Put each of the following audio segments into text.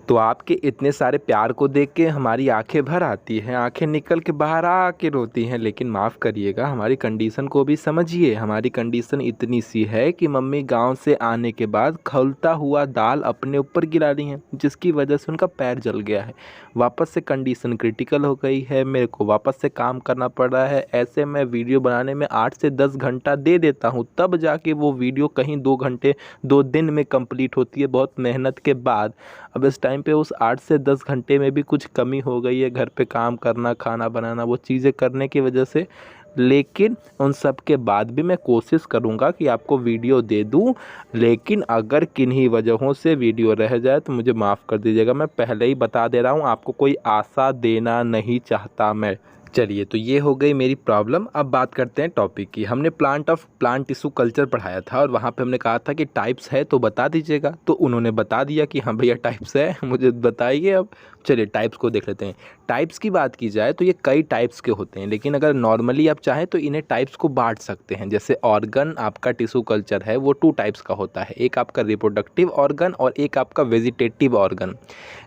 तो आपके इतने सारे प्यार को देख के हमारी आंखें भर आती हैं, आंखें निकल के बाहर आके रोती हैं। लेकिन माफ़ करिएगा, हमारी कंडीशन को भी समझिए। हमारी कंडीशन इतनी सी है कि मम्मी गांव से आने के बाद खौलता हुआ दाल अपने ऊपर गिरा रही हैं, जिसकी वजह से उनका पैर जल गया है। वापस से कंडीशन क्रिटिकल हो गई है, मेरे को वापस से काम करना पड़ रहा है। ऐसे मैं वीडियो बनाने में 8 से 10 घंटा दे देता हूँ, तब जाके वो वीडियो कहीं 2 घंटे 2 दिन में कंप्लीट होती है, बहुत मेहनत के बाद। अब इस टाइम पे उस 8 से 10 घंटे में भी कुछ कमी हो गई है, घर पे काम करना, खाना बनाना, वो चीज़ें करने की वजह से। लेकिन उन सब के बाद भी मैं कोशिश करूँगा कि आपको वीडियो दे दूँ। लेकिन अगर किन्हीं वजहों से वीडियो रह जाए तो मुझे माफ़ कर दीजिएगा। मैं पहले ही बता दे रहा हूँ, आपको कोई आशा देना नहीं चाहता मैं। चलिए, तो ये हो गई मेरी प्रॉब्लम। अब बात करते हैं टॉपिक की। हमने प्लांट टिश्यू कल्चर पढ़ाया था और वहाँ पे हमने कहा था कि टाइप्स है तो बता दीजिएगा। तो उन्होंने बता दिया कि हाँ भैया टाइप्स है, मुझे बताइए अब। चलिए टाइप्स को देख लेते हैं। टाइप्स की बात की जाए तो ये कई टाइप्स के होते हैं, लेकिन अगर नॉर्मली आप चाहें तो इन्हें टाइप्स को बांट सकते हैं। जैसे ऑर्गन आपका टिश्यू कल्चर है वो 2 टाइप्स का होता है, एक आपका रिप्रोडक्टिव ऑर्गन और एक आपका वेजिटेटिव ऑर्गन।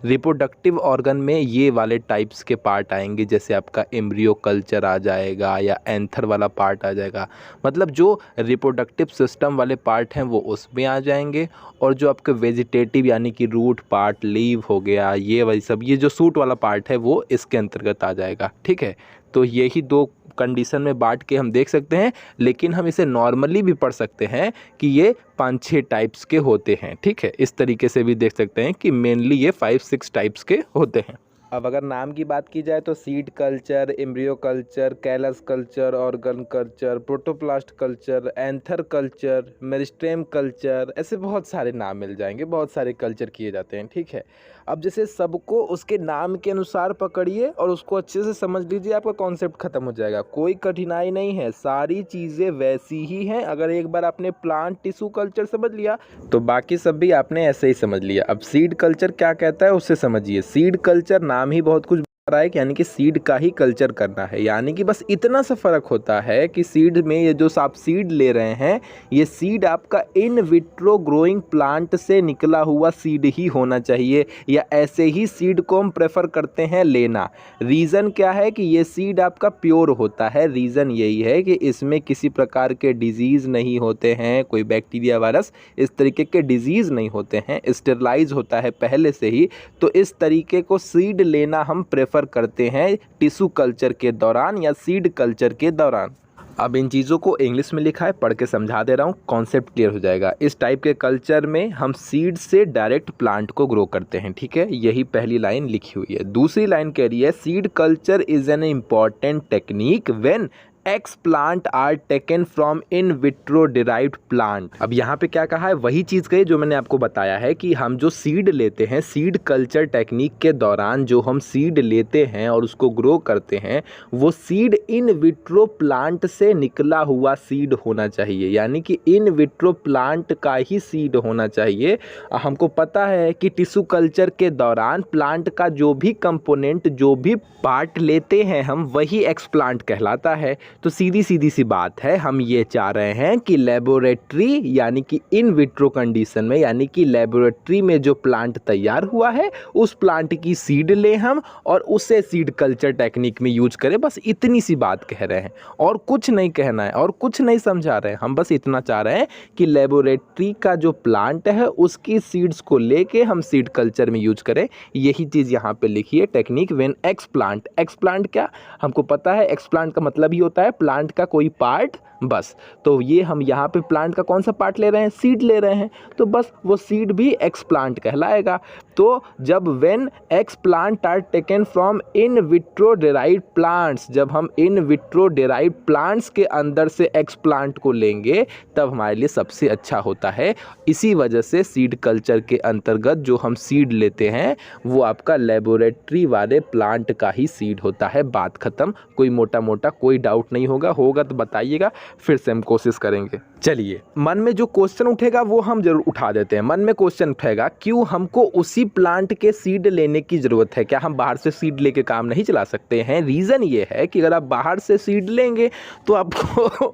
रिप्रोडक्टिव ऑर्गन में ये वाले टाइप्स के पार्ट आएंगे, जैसे आपका एम्ब्रियो कल्चर आ जाएगा या एंथर वाला पार्ट आ जाएगा। मतलब जो रिप्रोडक्टिव सिस्टम वाले पार्ट हैं वो उसमें आ जाएंगे, और जो आपके वेजिटेटिव यानी कि रूट पार्ट, लीव हो गया, ये वही सब, ये जो सूट वाला पार्ट है वो इसके अंतर्गत आ जाएगा। ठीक है, तो यही 2 कंडीशन में बांट के हम देख सकते हैं। लेकिन हम इसे नॉर्मली भी पढ़ सकते हैं कि ये 5-6 टाइप्स के होते हैं। ठीक है, इस तरीके से भी देख सकते हैं कि मेनली ये 5-6 टाइप्स के होते हैं। अब अगर नाम की बात की जाए तो seed culture, embryo culture, callus culture, organ culture, protoplast culture, anther culture, meristem culture, ऐसे बहुत सारे नाम मिल जाएंगे, बहुत सारे कल्चर किए जाते हैं। ठीक है, अब जैसे सबको उसके नाम के अनुसार पकड़िए और उसको अच्छे से समझ लीजिए, आपका कॉन्सेप्ट खत्म हो जाएगा। कोई कठिनाई नहीं है, सारी चीज़ें वैसी ही हैं। अगर एक बार आपने प्लांट टिश्यू कल्चर समझ लिया तो बाकी सब भी आपने ऐसे ही समझ लिया। अब सीड कल्चर क्या कहता है उससे समझिए। सीड कल्चर नाम ही बहुत कुछ रहा है, यानी कि सीड का ही कल्चर करना है। यानी कि बस इतना सा फर्क होता है कि सीड में ये जो आप सीड ले रहे हैं, ये सीड आपका इन विट्रो ग्रोइंग प्लांट से निकला हुआ सीड ही होना चाहिए, या ऐसे ही सीड को हम प्रेफर करते हैं लेना। रीज़न क्या है कि ये सीड आपका प्योर होता है। रीज़न यही है कि इसमें किसी प्रकार के डिजीज़ नहीं होते हैं, कोई बैक्टीरिया, वायरस, इस तरीके के डिजीज़ नहीं होते हैं, स्टेरलाइज होता है पहले से ही। तो इस तरीके को सीड लेना हम प्रेफर करते हैं टिश्यू कल्चर के दौरान या सीड कल्चर के दौरान। अब इन चीज़ों को इंग्लिश में लिखा है, पढ़ के समझा दे रहा हूँ, कॉन्सेप्ट क्लियर हो जाएगा। इस टाइप के कल्चर में हम सीड से डायरेक्ट प्लांट को ग्रो करते हैं। ठीक है, यही पहली लाइन लिखी हुई है। दूसरी लाइन कह रही है seed culture is an important technique when explant are taken from in vitro derived plant. अब यहाँ पे क्या कहा है, वही चीज़ कही जो मैंने आपको बताया है कि हम जो सीड लेते हैं, सीड कल्चर टेक्निक के दौरान जो हम सीड लेते हैं और उसको ग्रो करते हैं, वो सीड इन विट्रो प्लांट से निकला हुआ सीड होना चाहिए। यानी कि इन विट्रो प्लांट का ही सीड होना चाहिए। हमको पता है कि टिश्यू कल्चर के दौरान प्लांट का जो भी कंपोनेंट, जो भी पार्ट लेते हैं हम, वही एक्सप्लांट कहलाता है। तो सीधी सी बात है, हम ये चाह रहे हैं कि लेबोरेटरी यानी कि इन विट्रो कंडीशन में, यानी कि लेबोरेटरी में जो प्लांट तैयार हुआ है उस प्लांट की सीड लें हम और उसे सीड कल्चर टेक्निक में यूज करें। बस इतनी सी बात कह रहे हैं, और कुछ नहीं कहना है और कुछ नहीं समझा रहे हैं। हम बस इतना चाह रहे हैं कि लेबोरेटरी का जो प्लांट है उसकी सीड्स को लेके हम सीड कल्चर में यूज करें। यही चीज़ यहाँ पे लिखी है, टेक्निक व्हेन एक्सप्लांट। एक्सप्लांट क्या, हमको पता है एक्सप्लांट का मतलब ही होता है प्लांट का कोई पार्ट, बस। तो ये हम यहाँ पे प्लांट का कौन सा पार्ट ले रहे हैं, सीड ले रहे हैं, तो बस वो सीड भी एक्सप्लांट कहलाएगा। तो जब when explant are taken from in vitro derived plants, जब हम इन विट्रो डिराइव्ड प्लांट्स के अंदर से एक्स प्लांट को लेंगे तब हमारे लिए सबसे अच्छा होता है। इसी वजह से सीड कल्चर के अंतर्गत जो हम सीड लेते हैं वो आपका लेबोरेटरी वाले प्लांट का ही सीड होता है। बात खत्म, कोई मोटा मोटा कोई डाउट वर्कआउट नहीं होगा, होगा तो बताइएगा, फिर से हम कोशिश करेंगे। चलिए, मन में जो क्वेश्चन उठेगा वो हम जरूर उठा देते हैं। मन में क्वेश्चन उठेगा, क्यों हमको उसी प्लांट के सीड लेने की ज़रूरत है? क्या हम बाहर से सीड लेके काम नहीं चला सकते हैं? रीज़न ये है कि अगर आप बाहर से सीड लेंगे तो आपको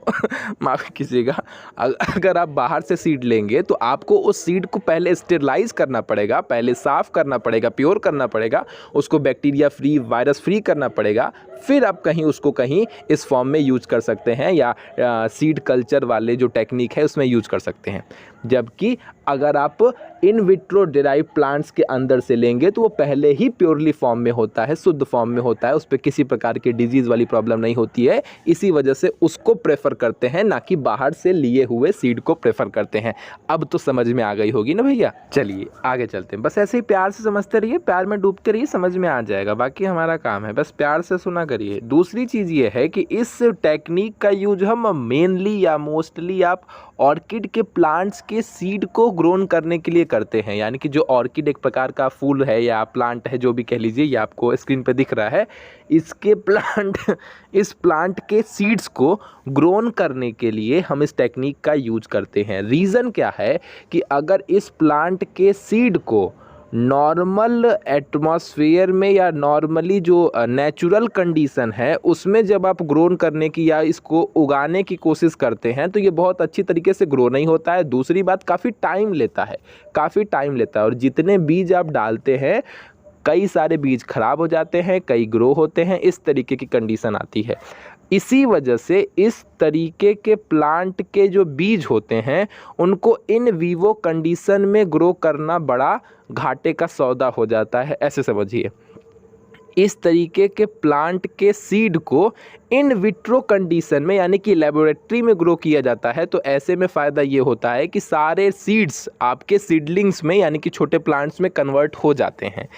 माफ़ कीजिएगा, अगर आप बाहर से सीड लेंगे तो आपको उस सीड को पहले स्टेरलाइज करना पड़ेगा, पहले साफ़ करना पड़ेगा, प्योर करना पड़ेगा, उसको बैक्टीरिया फ्री, वायरस फ्री करना पड़ेगा, फिर आप कहीं इस फॉर्म में यूज कर सकते हैं या सीड कल्चर वाले जो टेक्निक है उसमें यूज कर सकते हैं। जबकि अगर आप इन विट्रो डिराइव प्लांट्स के अंदर से लेंगे तो वो पहले ही प्योरली फॉर्म में होता है, शुद्ध फॉर्म में होता है, उस पर किसी प्रकार की डिजीज़ वाली प्रॉब्लम नहीं होती है। इसी वजह से उसको प्रेफर करते हैं, ना कि बाहर से लिए हुए सीड को प्रेफर करते हैं। अब तो समझ में आ गई होगी ना भैया। चलिए आगे चलते हैं, बस ऐसे ही प्यार से समझते रहिए, प्यार में डूबते रहिए, समझ में आ जाएगा। बाकी हमारा काम है बस प्यार से सुना करिए। दूसरी चीज़ ये है कि इस टेक्निक का यूज हम मेनली या मोस्टली आप ऑर्किड के प्लांट्स के सीड को ग्रोन करने के लिए करते हैं। यानी कि जो ऑर्किड एक प्रकार का फूल है या प्लांट है, जो भी कह लीजिए, ये आपको स्क्रीन पे दिख रहा है, इसके इस प्लांट के सीड्स को ग्रोन करने के लिए हम इस टेक्निक का यूज करते हैं। रीज़न क्या है कि अगर इस प्लांट के सीड को नॉर्मल एटमॉस्फेयर में या नॉर्मली जो नेचुरल कंडीशन है उसमें जब आप ग्रोन करने की या इसको उगाने की कोशिश करते हैं तो ये बहुत अच्छी तरीके से ग्रो नहीं होता है। दूसरी बात, काफ़ी टाइम लेता है, और जितने बीज आप डालते हैं कई सारे बीज खराब हो जाते हैं, कई ग्रो होते हैं, इस तरीके की कंडीशन आती है। इसी वजह से इस तरीके के प्लांट के जो बीज होते हैं उनको इन वीवो कंडीशन में ग्रो करना बड़ा घाटे का सौदा हो जाता है, ऐसे समझिए। इस तरीके के प्लांट के सीड को इन विट्रो कंडीशन में यानी कि लेबोरेटरी में ग्रो किया जाता है। तो ऐसे में फ़ायदा ये होता है कि सारे सीड्स आपके सीडलिंग्स में यानी कि छोटे प्लांट्स में कन्वर्ट हो जाते हैं।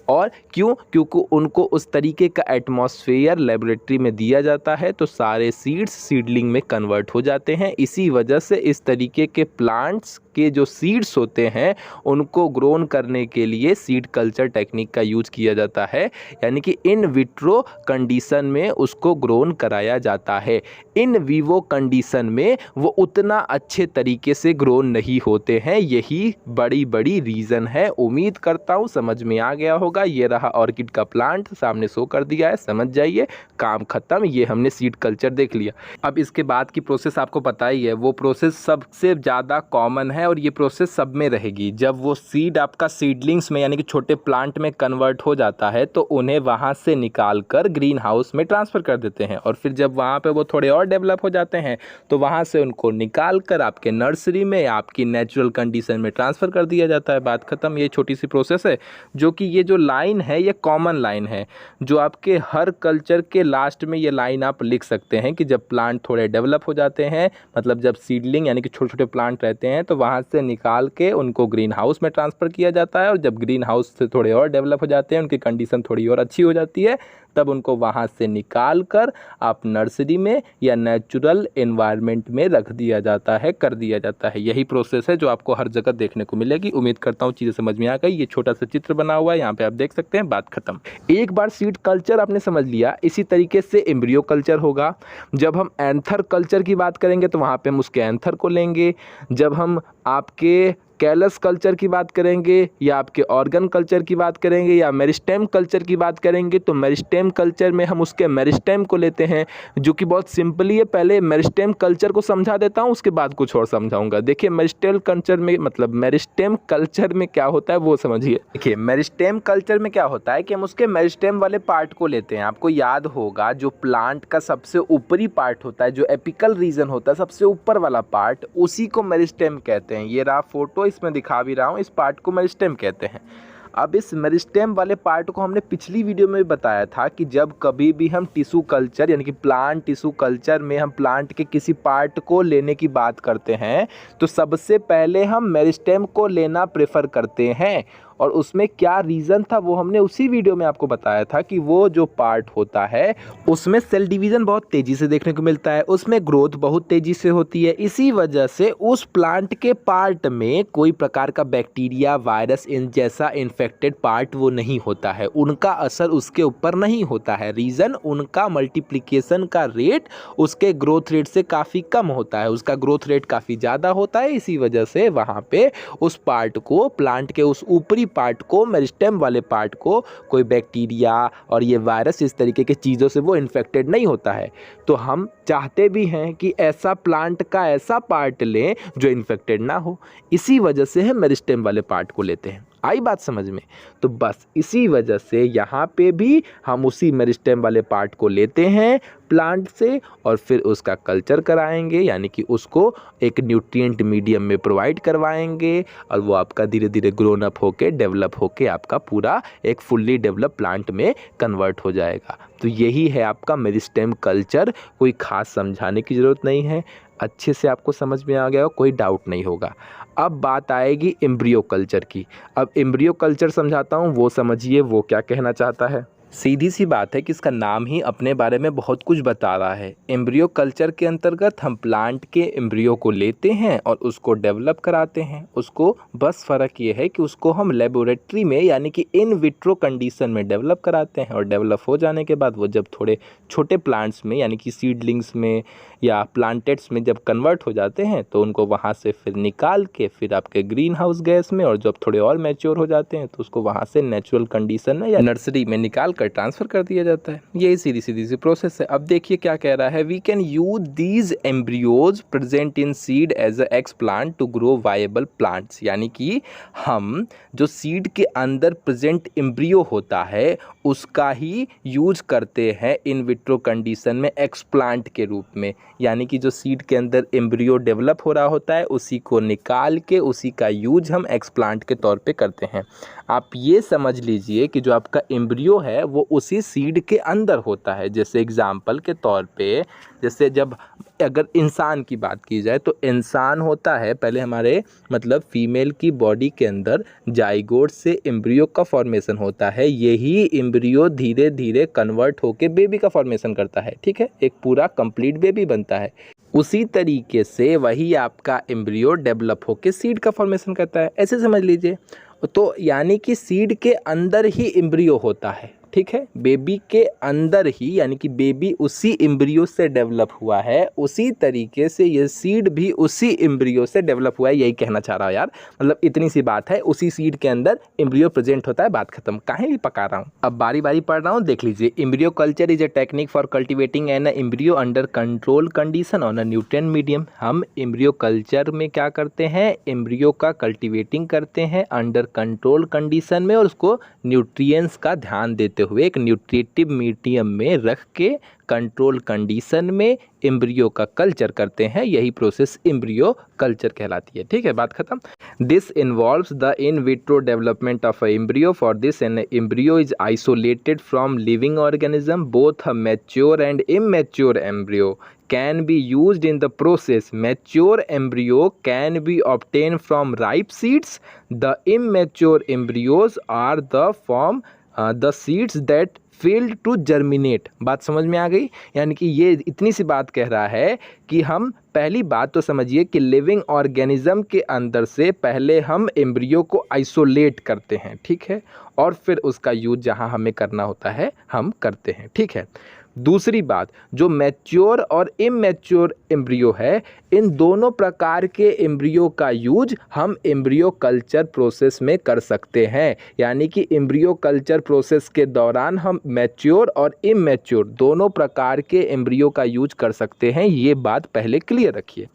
और क्योंकि उनको उस तरीके का एटमॉस्फेयर लेबोरेटरी में दिया जाता है तो सारे सीड्स सीडलिंग में कन्वर्ट हो जाते हैं। इसी वजह से इस तरीके के प्लांट्स के जो सीड्स होते हैं उनको ग्रोन करने के लिए सीड कल्चर टेक्निक का यूज किया जाता है, यानी कि इन विट्रो कंडीशन में उसको ग्रोन कराया जाता है। इन वीवो कंडीशन में वो उतना अच्छे तरीके से ग्रोन नहीं होते हैं। यही बड़ी रीज़न है। उम्मीद करता हूँ समझ में आ गया होगा। ये रहा ऑर्किड का प्लांट, सामने शो कर दिया है, समझ जाइए, काम खत्म। ये हमने सीड कल्चर देख लिया। अब इसके बाद की प्रोसेस आपको पता ही है, वो प्रोसेस सबसे ज़्यादा कॉमन है और ये प्रोसेस सब में रहेगी। जब वो सीड आपका सीडलिंग्स में यानी कि छोटे प्लांट में कन्वर्ट हो जाता है तो उन्हें वहाँ से निकाल कर ग्रीन हाउस में ट्रांसफ़र कर देते हैं, और फिर जब वहाँ पे वो थोड़े और डेवलप हो जाते हैं तो वहाँ से उनको निकाल कर आपके नर्सरी में आपकी नेचुरल कंडीशन में ट्रांसफ़र कर दिया जाता है। बात ख़त्म। ये छोटी सी प्रोसेस है, जो कि ये जो लाइन है ये कॉमन लाइन है, जो आपके हर कल्चर के लास्ट में ये लाइन आप लिख सकते हैं कि जब प्लांट थोड़े डेवलप हो जाते हैं, मतलब जब सीडलिंग यानी कि छोटे छोटे प्लांट रहते हैं तो वहाँ से निकाल के उनको ग्रीन हाउस में ट्रांसफ़र किया जाता है, और जब ग्रीन हाउस से थोड़े और डेवलप हो जाते हैं, उनकी कंडीशन थोड़ी और अच्छी हो जाती है, तब उनको वहाँ से निकाल कर आप नर्सरी में या नेचुरल एनवायरनमेंट में रख दिया जाता है, कर दिया जाता है। यही प्रोसेस है जो आपको हर जगह देखने को मिलेगी। उम्मीद करता हूँ चीज़ें समझ में आ गई। ये छोटा सा चित्र बना हुआ है, यहाँ पे आप देख सकते हैं। बात खत्म। एक बार सीड कल्चर आपने समझ लिया, इसी तरीके से एम्ब्रियो कल्चर होगा। जब हम एंथर कल्चर की बात करेंगे तो वहाँ पे हम उसके एंथर को लेंगे। जब हम आपके कैलस कल्चर की बात करेंगे या आपके ऑर्गन कल्चर की बात करेंगे या मेरिस्टेम कल्चर की बात करेंगे तो मेरिस्टेम कल्चर में हम उसके मेरिस्टेम को लेते हैं, जो कि बहुत सिंपली है। पहले मेरिस्टेम कल्चर को समझा देता हूँ, उसके बाद कुछ और समझाऊंगा। देखिए मेरिस्टेम कल्चर में मतलब मेरिस्टेम कल्चर में क्या होता है वो समझिए। देखिए मेरिस्टेम कल्चर में क्या होता है कि हम उसके मेरिस्टेम वाले पार्ट को लेते हैं। आपको याद होगा जो प्लांट का सबसे ऊपरी पार्ट होता है, जो एपिकल रीजन होता है, सबसे ऊपर वाला पार्ट, उसी को मेरिस्टेम कहते हैं। ये रहा फोटो, इसमें दिखा भी रहा हूँ, इस पार्ट को मेरिस्टेम कहते हैं। अब इस मेरिस्टेम वाले पार्ट को हमने पिछली वीडियो में भी बताया था कि जब कभी भी हम टिश्यू कल्चर यानी कि प्लांट टिश्यू कल्चर में हम प्लांट के किसी पार्ट को लेने की बात करते हैं तो सबसे पहले हम मेरिस्टेम को लेना प्रेफर करते हैं, और उसमें क्या रीज़न था वो हमने उसी वीडियो में आपको बताया था कि वो जो पार्ट होता है उसमें सेल डिवीज़न बहुत तेज़ी से देखने को मिलता है, उसमें ग्रोथ बहुत तेज़ी से होती है। इसी वजह से उस प्लांट के पार्ट में कोई प्रकार का बैक्टीरिया, वायरस इन जैसा इन्फेक्टेड पार्ट वो नहीं होता है, उनका असर उसके ऊपर नहीं होता है। रीज़न उनका मल्टीप्लिकेशन का रेट उसके ग्रोथ रेट से काफ़ी कम होता है, उसका ग्रोथ रेट काफ़ी ज़्यादा होता है। इसी वजह से वहाँ पे उस पार्ट को, प्लांट के उस ऊपरी पार्ट को, मेरिस्टेम वाले पार्ट को कोई बैक्टीरिया और ये वायरस इस तरीके की चीज़ों से वो इन्फेक्टेड नहीं होता है। तो हम चाहते भी हैं कि ऐसा प्लांट का ऐसा पार्ट लें जो इन्फेक्टेड ना हो, इसी वजह से हम मेरिस्टेम वाले पार्ट को लेते हैं। आई बात समझ में? तो बस इसी वजह से यहाँ पे भी हम उसी मेरिस्टेम वाले पार्ट को लेते हैं प्लांट से और फिर उसका कल्चर कराएंगे, यानी कि उसको एक न्यूट्रिएंट मीडियम में प्रोवाइड करवाएंगे और वो आपका धीरे धीरे ग्रोन अप होके, डेवलप होके आपका पूरा एक फुल्ली डेवलप प्लांट में कन्वर्ट हो जाएगा। तो यही है आपका मेरिस्टेम कल्चर। कोई ख़ास समझाने की ज़रूरत नहीं है, अच्छे से आपको समझ में आ गया हो, कोई डाउट नहीं होगा। अब बात आएगी एम्ब्रियो कल्चर की। अब एम्ब्रियो कल्चर समझाता हूँ, वो समझिए वो क्या कहना चाहता है। सीधी सी बात है कि इसका नाम ही अपने बारे में बहुत कुछ बता रहा है। एम्ब्रियो कल्चर के अंतर्गत हम प्लांट के एम्ब्रियो को लेते हैं और उसको डेवलप कराते हैं। उसको बस फ़र्क ये है कि उसको हम लेबोरेटरी में, यानी कि इन विट्रो कंडीशन में डेवलप कराते हैं और डेवलप हो जाने के बाद वो जब थोड़े छोटे प्लांट्स में, यानी कि सीडलिंग्स में या प्लांटेट्स में जब कन्वर्ट हो जाते हैं तो उनको वहाँ से फिर निकाल के फिर आपके ग्रीन हाउस गैस में, और जब थोड़े और मैच्योर हो जाते हैं तो उसको वहाँ से नेचुरल कंडीशन में या नर्सरी में निकाल कर ट्रांसफ़र कर दिया जाता है। यही सीधी सी प्रोसेस है। अब देखिए क्या कह रहा है, we can use these embryos present in seed as a explant to grow viable plants. यानी कि हम जो सीड के अंदर प्रेजेंट एम्ब्रियो होता है उसका ही यूज करते हैं इन विट्रो कंडीशन में एक्स प्लांट के रूप में। यानी कि जो सीड के अंदर एम्ब्रियो डेवलप हो रहा होता है उसी को निकाल के उसी का यूज हम एक्स प्लांट के तौर पे करते हैं। आप ये समझ लीजिए कि जो आपका एम्ब्रियो है वो उसी सीड के अंदर होता है। जैसे एग्जाम्पल के तौर पे, जैसे जब अगर इंसान की बात की जाए तो इंसान होता है, पहले हमारे मतलब फीमेल की बॉडी के अंदर जाइगोट से एम्ब्रियो का फॉर्मेशन होता है। यही एम्ब्रियो धीरे धीरे कन्वर्ट होके बेबी का फॉर्मेशन करता है, ठीक है, एक पूरा कंप्लीट बेबी बनता है। उसी तरीके से वही आपका एम्ब्रियो डेवलप होके सीड का फॉर्मेशन करता है, ऐसे समझ लीजिए। तो यानी कि सीड के अंदर ही एम्ब्रियो होता है, ठीक है, बेबी के अंदर ही, यानी कि बेबी उसी एम्ब्रियो से डेवलप हुआ है। उसी तरीके से ये सीड भी उसी एम्ब्रियो से डेवलप हुआ है, यही कहना चाह रहा हूँ यार। मतलब इतनी सी बात है, उसी सीड के अंदर एम्ब्रियो प्रेजेंट होता है, बात खत्म। काहे भी पका रहा हूँ, अब बारी बारी पढ़ रहा हूँ, देख लीजिए। Embryo culture is a technique for cultivating an embryo under control condition on a nutrient medium. हम एम्ब्रियो कल्चर में क्या करते हैं, एम्ब्रियो का कल्टिवेटिंग करते हैं अंडर कंट्रोल कंडीशन में, और उसको न्यूट्रिएंट्स का ध्यान देते हुए एक न्यूट्रिटिव मीडियम में रख के कंट्रोल कंडीशन में एम्ब्रियो का कल्चर करते हैं। यही प्रोसेस एम्ब्रियो कल्चर कहलाती है, ठीक है, बात खत्म। This involves the in vitro development of a embryo. For this an embryo is isolated from living organism. Both a mature and immature embryo can be used in the process. Mature embryo can be obtained from ripe seeds. The immature embryos are the seeds that failed to germinate. बात समझ में आ गई? यानी कि ये इतनी सी बात कह रहा है कि हम पहली बात तो समझिए कि लिविंग ऑर्गेनिज्म के अंदर से पहले हम एम्ब्रियो को आइसोलेट करते हैं, ठीक है, और फिर उसका यूज जहाँ हमें करना होता है हम करते हैं, ठीक है। दूसरी बात, जो मैच्योर और इमैच्योर एम्ब्रियो है, इन दोनों प्रकार के एम्ब्रियो का यूज हम एम्ब्रियो कल्चर प्रोसेस में कर सकते हैं। यानी कि एम्ब्रियो कल्चर प्रोसेस के दौरान हम मैच्योर और इमैच्योर दोनों प्रकार के एम्ब्रियो का यूज कर सकते हैं। ये बात पहले क्लियर रखिए।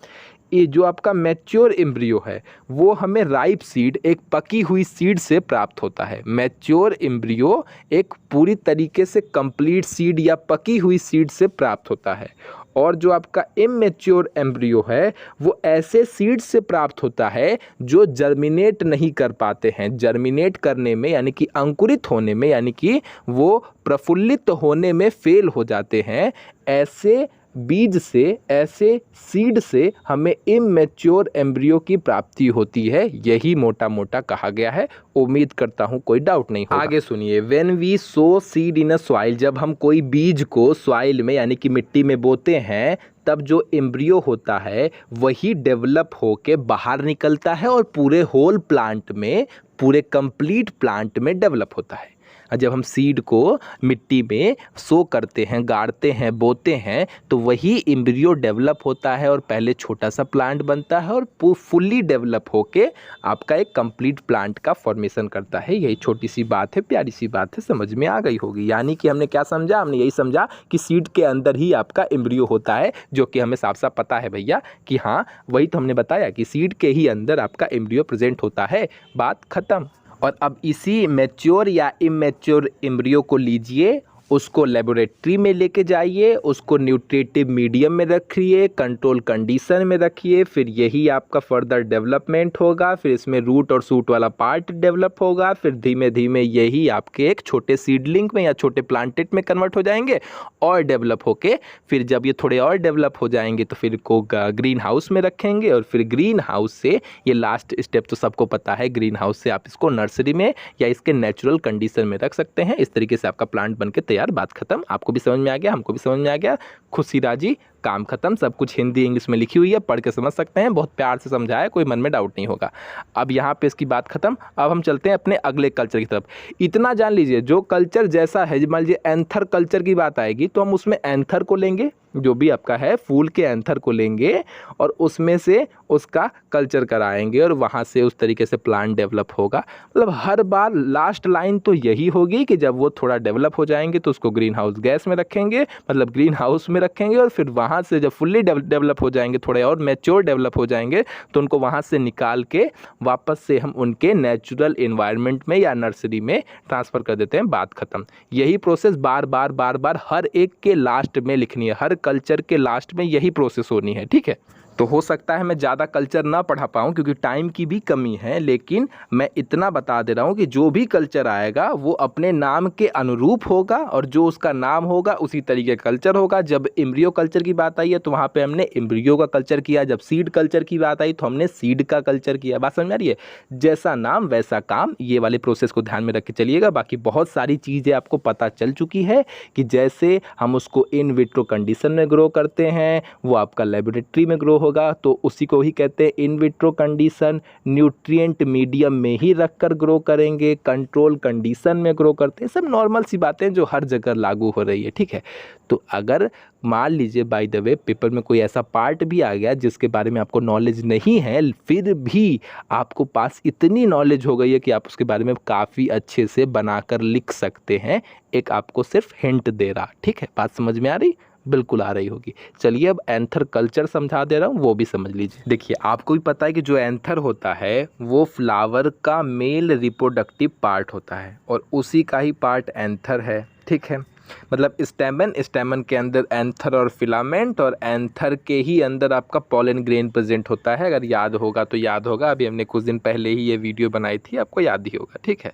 ये जो आपका मैच्योर एम्ब्रियो है वो हमें राइप सीड, एक पकी हुई सीड से प्राप्त होता है। मैच्योर एम्ब्रियो एक पूरी तरीके से कंप्लीट सीड या पकी हुई सीड से प्राप्त होता है। और जो आपका इमैच्योर एम्ब्रियो है वो ऐसे सीड से प्राप्त होता है जो जर्मिनेट नहीं कर पाते हैं। जर्मिनेट करने में, यानी कि अंकुरित होने में, यानी कि वो प्रफुल्लित होने में फेल हो जाते हैं। ऐसे बीज से, ऐसे सीड से हमें इमैच्योर एम्ब्रियो की प्राप्ति होती है। यही मोटा मोटा कहा गया है। उम्मीद करता हूँ कोई डाउट नहीं होगा। आगे सुनिए, when we sow seed in a soil, जब हम कोई बीज को सॉइल में यानी कि मिट्टी में बोते हैं, तब जो एम्ब्रियो होता है वही डेवलप होके बाहर निकलता है और पूरे होल प्लांट में, पूरे कंप्लीट प्लांट में डेवलप होता है। जब हम सीड को मिट्टी में सो करते हैं, गाड़ते हैं, बोते हैं, तो वही एम्ब्रियो डेवलप होता है और पहले छोटा सा प्लांट बनता है और फुल्ली डेवलप होके आपका एक कंप्लीट प्लांट का फॉर्मेशन करता है। यही छोटी सी बात है, प्यारी सी बात है, समझ में आ गई होगी। यानी कि हमने क्या समझा? हमने यही समझा कि सीड के अंदर ही आपका एम्ब्रियो होता है, जो कि हमें साफ साफ पता है भैया कि हाँ, वही तो हमने बताया कि सीड के ही अंदर आपका एम्ब्रियो प्रेजेंट होता है। बात खत्म। और अब इसी मैच्योर या इमैच्योर एम्ब्रियो को लीजिए, उसको लेबोरेटरी में लेके जाइए, उसको न्यूट्रिटिव मीडियम में रखिए, कंट्रोल कंडीशन में रखिए, फिर यही आपका फर्दर डेवलपमेंट होगा। फिर इसमें रूट और सूट वाला पार्ट डेवलप होगा। फिर धीमे धीमे यही आपके एक छोटे सीडलिंग में या छोटे प्लांटेट में कन्वर्ट हो जाएंगे और डेवलप होके, फिर जब ये थोड़े और डेवलप हो जाएंगे तो फिर को ग्रीन हाउस में रखेंगे। और फिर ग्रीन हाउस से, ये लास्ट स्टेप तो सबको पता है, ग्रीन हाउस से आप इसको नर्सरी में या इसके नेचुरल कंडीशन में रख सकते हैं। इस तरीके से आपका प्लांट बन के तैयार। बात खत्म। आपको भी समझ में आ गया, हमको भी समझ में आ गया। खुशी राजी, काम खत्म। सब कुछ हिंदी इंग्लिश में लिखी हुई है, पढ़ के समझ सकते हैं। बहुत प्यार से समझाया, कोई मन में डाउट नहीं होगा। अब यहाँ पे इसकी बात खत्म। अब हम चलते हैं अपने अगले कल्चर की तरफ। इतना जान लीजिए, जो कल्चर जैसा है, मान लीजिए एंथर कल्चर की बात आएगी तो हम उसमें एंथर को लेंगे, जो भी आपका है फूल के एंथर को लेंगे और उसमें से उसका कल्चर कराएंगे और वहाँ से उस तरीके से प्लांट डेवलप होगा। मतलब हर बार लास्ट लाइन तो यही होगी कि जब वो थोड़ा डेवलप हो जाएंगे तो उसको ग्रीन हाउस गैस में रखेंगे, मतलब ग्रीन हाउस में रखेंगे, और फिर वहाँ से जब फुल्ली डेवलप हो जाएंगे, थोड़े और मैच्योर डेवलप हो जाएंगे, तो उनको वहाँ से निकाल के वापस से हम उनके नेचुरल इन्वायरमेंट में या नर्सरी में ट्रांसफ़र कर देते हैं। बात खत्म। यही प्रोसेस बार बार हर एक के लास्ट में लिखनी है, हर कल्चर के लास्ट में यही प्रोसेस होनी है। ठीक है, तो हो सकता है मैं ज़्यादा कल्चर ना पढ़ा पाऊँ क्योंकि टाइम की भी कमी है, लेकिन मैं इतना बता दे रहा हूँ कि जो भी कल्चर आएगा वो अपने नाम के अनुरूप होगा और जो उसका नाम होगा उसी तरीके का कल्चर होगा। जब एम्ब्रियो कल्चर की बात आई है तो वहाँ पे हमने एम्ब्रियो का कल्चर किया, जब सीड कल्चर की बात आई तो हमने सीड का कल्चर किया। बात समझ में आ रही है? जैसा नाम वैसा काम, ये वाले प्रोसेस को ध्यान में रख के चलिएगा। बाकी बहुत सारी चीज़ें आपको पता चल चुकी है कि जैसे हम उसको इन विट्रो कंडीशन में ग्रो करते हैं, वो आपका लेबोरेटरी में ग्रो होगा, तो उसी को ही कहते हैं in vitro condition. Nutrient medium में ही रखकर ग्रो करेंगे, कंट्रोल कंडीशन में ग्रो करते हैं। सब नॉर्मल सी बातें जो हर जगह लागू हो रही है। ठीक है, तो अगर मान लीजिए बाय द वे पेपर में कोई ऐसा पार्ट भी आ गया जिसके बारे में आपको नॉलेज नहीं है, फिर भी आपको पास इतनी नॉलेज हो गई है कि आप उसके बारे में काफ़ी अच्छे से बनाकर लिख सकते हैं। एक आपको सिर्फ हिंट दे रहा। ठीक है, बात समझ में आ रही? बिल्कुल आ रही होगी। चलिए अब एंथर कल्चर समझा दे रहा हूँ, वो भी समझ लीजिए। देखिए, आपको भी पता है कि जो एंथर होता है वो फ्लावर का मेल रिप्रोडक्टिव पार्ट होता है और उसी का ही पार्ट एंथर है। ठीक है, मतलब स्टेमन के अंदर एंथर और फिलामेंट, और एंथर के ही अंदर आपका पॉलन ग्रेन प्रेजेंट होता है। अगर याद होगा तो याद होगा, अभी हमने कुछ दिन पहले ही ये वीडियो बनाई थी, आपको याद ही होगा। ठीक है,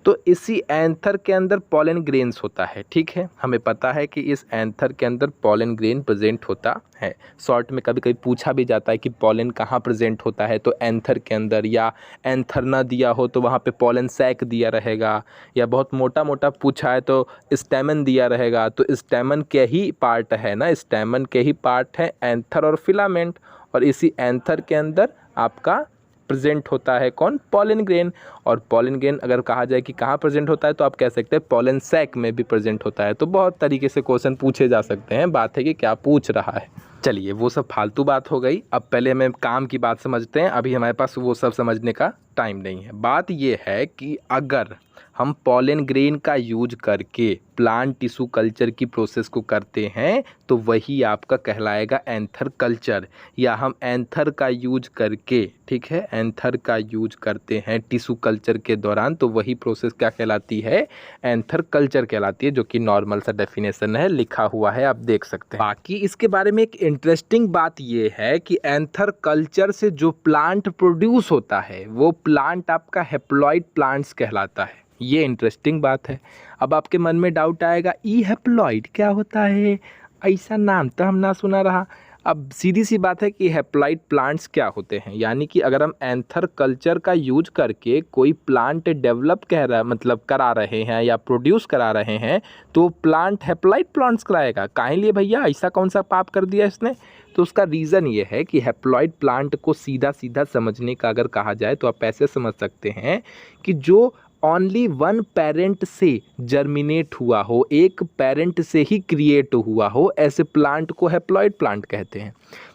तो इसी एंथर के अंदर पॉलन ग्रेन्स होता है। ठीक है, हमें पता है कि इस एंथर के अंदर पॉलन ग्रेन प्रेजेंट होता है। शॉर्ट में कभी कभी पूछा भी जाता है कि पॉलन कहाँ प्रेजेंट होता है, तो एंथर के अंदर, या एंथर ना दिया हो तो वहाँ पे पॉलन सैक दिया रहेगा, या बहुत मोटा मोटा पूछा है तो स्टेमन दिया रहेगा। तो स्टेमन के ही पार्ट है ना, स्टेमन के ही पार्ट है एंथर और फिलामेंट, और इसी एंथर के अंदर आपका प्रेजेंट होता है कौन? Pollen grain. और पॉलन ग्रेन अगर कहा जाए कि कहाँ प्रेजेंट होता है तो आप कह सकते हैं पॉलन सैक में भी प्रेजेंट होता है। तो बहुत तरीके से क्वेश्चन पूछे जा सकते हैं, बात है कि क्या पूछ रहा है। चलिए, वो सब फालतू बात हो गई। अब पहले हमें काम की बात समझते हैं, अभी हमारे पास वो सब समझने का टाइम नहीं है। बात ये है कि अगर हम पॉलन ग्रेन का यूज करके प्लांट टिश्यू कल्चर की प्रोसेस को करते हैं तो वही आपका कहलाएगा एंथर कल्चर। या हम एंथर का यूज करके, ठीक है, एंथर का यूज करते हैं टिश्यू कल्चर के दौरान तो वही प्रोसेस क्या कहलाती है? एंथर कल्चर कहलाती है, जो कि नॉर्मल सा डेफिनेशन है, लिखा हुआ है, आप देख सकते हैं। बाकी इसके बारे में एक इंटरेस्टिंग बात ये है कि एंथर कल्चर से जो प्लांट प्रोड्यूस होता है वो प्लांट आपका हैप्लॉइड प्लांट्स कहलाता है। ये इंटरेस्टिंग बात है। अब आपके मन में डाउट आएगा, ई हैप्लॉइड क्या होता है? ऐसा नाम तो हम ना सुना रहा। अब सीधी सी बात है कि हैप्लॉइड प्लांट्स क्या होते हैं, यानी कि अगर हम एंथर कल्चर का यूज करके कोई प्लांट डेवलप करा रहे हैं या प्रोड्यूस करा रहे हैं, तो प्लांट हैप्लॉइड प्लांट्स कराएगा। काहे लिए भैया, ऐसा कौन सा पाप कर दिया इसने? तो उसका रीज़न ये है कि हैप्लॉइड प्लांट को सीधा सीधा समझने का अगर कहा जाए तो आप ऐसे समझ सकते हैं कि जो ओनली वन पेरेंट से जर्मिनेट हुआ हो, एक पेरेंट से ही क्रिएट हुआ हो, ऐसे प्लांट को हैप्लॉइड प्लांट कहते हैं।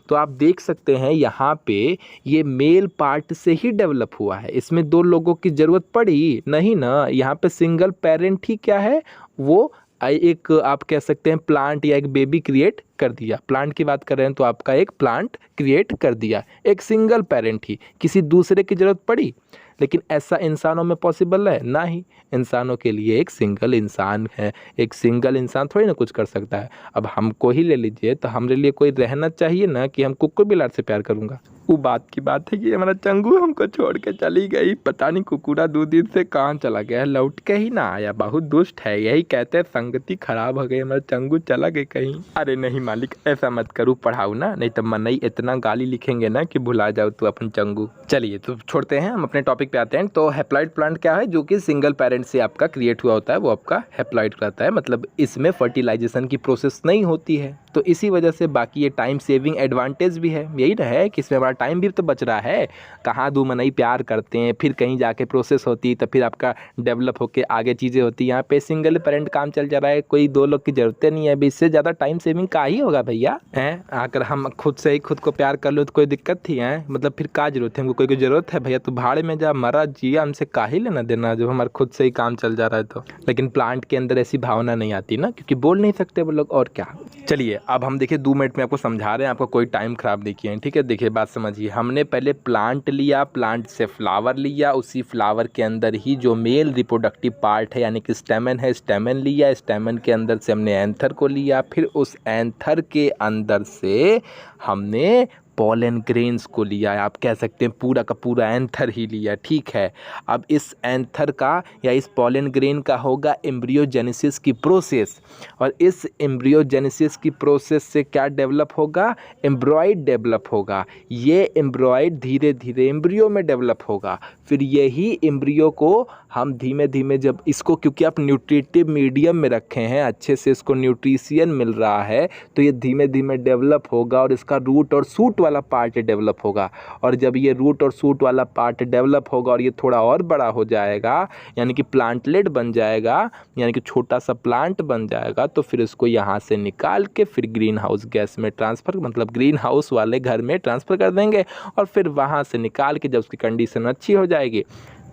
तो आप देख सकते हैं यहाँ पे ये मेल पार्ट से ही डेवलप हुआ है, इसमें दो लोगों की ज़रूरत पड़ी नहीं ना। यहाँ पे सिंगल पेरेंट ही क्या है, वो एक आप कह सकते हैं प्लांट या एक बेबी क्रिएट कर दिया। प्लांट की बात कर रहे हैं तो आपका एक प्लांट क्रिएट कर दिया, एक सिंगल पेरेंट ही, किसी दूसरे की ज़रूरत पड़ी। लेकिन ऐसा इंसानों में पॉसिबल है ना ही, इंसानों के लिए एक सिंगल इंसान है, एक सिंगल इंसान थोड़ी ना कुछ कर सकता है। अब हमको ही ले लीजिए, तो हमारे लिए कोई रहना चाहिए ना कि हम कुकुर बिलार से प्यार करूँगा। वो बात की बात है कि हमारा चंगू हमको छोड़ के चली गई, पता नहीं कुकुरा 2 दिन से कहाँ चला गया, लौट के ही ना आया, बहुत दुष्ट है। यही कहते हैं संगति खराब हो गई, हमारा चंगू चला गया कहीं। अरे नहीं मालिक, ऐसा मत करो, पढ़ाओ ना, नहीं तो मनई इतना गाली लिखेंगे ना कि भुला जाओ तो अपन चंगू। चलिए तो छोड़ते हैं, हम अपने टॉपिक पे आते हैं। तो हैप्लॉइड प्लांट क्या है, जो कि सिंगल पेरेंट से आपका क्रिएट हुआ होता है, वो आपका हैप्लॉइड कहता है। मतलब इसमें फर्टिलाइजेशन की प्रोसेस नहीं होती है, तो इसी वजह से बाकी ये टाइम सेविंग एडवांटेज भी है। यही ना है कि इसमें हमारा टाइम भी तो बच रहा है। कहाँ दो मनई प्यार करते हैं, फिर कहीं जाके प्रोसेस होती, तो फिर आपका डेवलप होके आगे चीज़ें होती। यहाँ पे सिंगल पेरेंट काम चल जा रहा है, कोई 2 लोग की ज़रूरत नहीं है। अभी इससे ज़्यादा टाइम सेविंग का ही होगा भैया हैं। अगर हम खुद से ही खुद को प्यार कर लो तो कोई दिक्कत थी है, मतलब फिर क्या जरूरत है हमको, कोई ज़रूरत है भैया? तो भाड़े में जा, मरा जिया, हमसे काहे लेना देना जब हमारा खुद से ही काम चल जा रहा है तो। लेकिन प्लांट के अंदर ऐसी भावना नहीं आती ना, क्योंकि बोल नहीं सकते वो लोग, और क्या। चलिए अब हम देखिए 2 मिनट में आपको समझा रहे हैं, आपको कोई टाइम ख़राब नहीं किए हैं, ठीक है। देखिए बात समझिए, हमने पहले प्लांट लिया, प्लांट से फ्लावर लिया, उसी फ्लावर के अंदर ही जो मेल रिप्रोडक्टिव पार्ट है यानी कि स्टेमन है, स्टेमन लिया, स्टेमन के अंदर से हमने एंथर को लिया, फिर उस एंथर के अंदर से हमने पॉलन ग्रेन्स को लिया, आप कह सकते हैं पूरा का पूरा एंथर ही लिया, ठीक है। अब इस एंथर का या इस पॉलन ग्रेन का होगा एम्ब्रियोजेनेसिस की प्रोसेस, और इस एम्ब्रियोजेनेसिस की प्रोसेस से क्या डेवलप होगा, एम्ब्रॉयड डेवलप होगा। ये एम्ब्रॉयड धीरे धीरे एम्ब्रियो में डेवलप होगा, फिर यही एम्ब्रियो को हम धीमे धीमे जब इसको, क्योंकि आप न्यूट्रिटिव मीडियम में रखे हैं, अच्छे से इसको न्यूट्रिशियन मिल रहा है, तो ये धीमे धीमे डेवलप होगा और इसका रूट और सूट वाला पार्ट डेवलप होगा। और जब ये रूट और सूट वाला पार्ट डेवलप होगा और ये थोड़ा और बड़ा हो जाएगा, यानी कि प्लांटलेट बन जाएगा, यानी कि छोटा सा प्लांट बन जाएगा, तो फिर इसको यहाँ से निकाल के फिर ग्रीन हाउस गैस में ट्रांसफ़र, मतलब ग्रीन हाउस वाले घर में ट्रांसफ़र कर देंगे। और फिर वहाँ से निकाल के जब उसकी कंडीशन अच्छी हो जाएगी,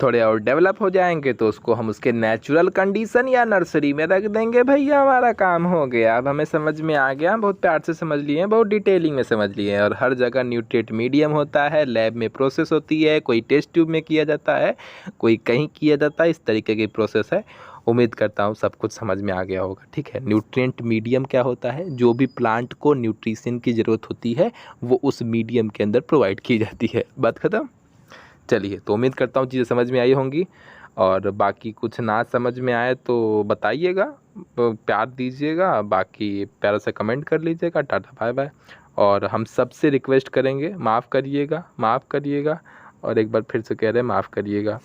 थोड़े और डेवलप हो जाएंगे, तो उसको हम उसके नेचुरल कंडीशन या नर्सरी में रख देंगे। भैया हमारा काम हो गया, अब हमें समझ में आ गया, बहुत प्यार से समझ लिए, बहुत डिटेलिंग में समझ लिए। और हर जगह न्यूट्रिएंट मीडियम होता है, लैब में प्रोसेस होती है, कोई टेस्ट ट्यूब में किया जाता है, कोई कहीं किया जाता है, इस तरीके की प्रोसेस है। उम्मीद करता हूँ सब कुछ समझ में आ गया होगा, ठीक है। न्यूट्रिएंट मीडियम क्या होता है, जो भी प्लांट को न्यूट्रिशन की ज़रूरत होती है वो उस मीडियम के अंदर प्रोवाइड की जाती है। बात ख़त्म। चलिए तो उम्मीद करता हूँ चीज़ें समझ में आई होंगी, और बाकी कुछ ना समझ में आए तो बताइएगा, प्यार दीजिएगा, बाकी प्यारा से कमेंट कर लीजिएगा। Tata bye bye. और हम सबसे रिक्वेस्ट करेंगे, माफ़ करिएगा, माफ़ करिएगा, और एक बार फिर से कह रहे हैं माफ़ करिएगा।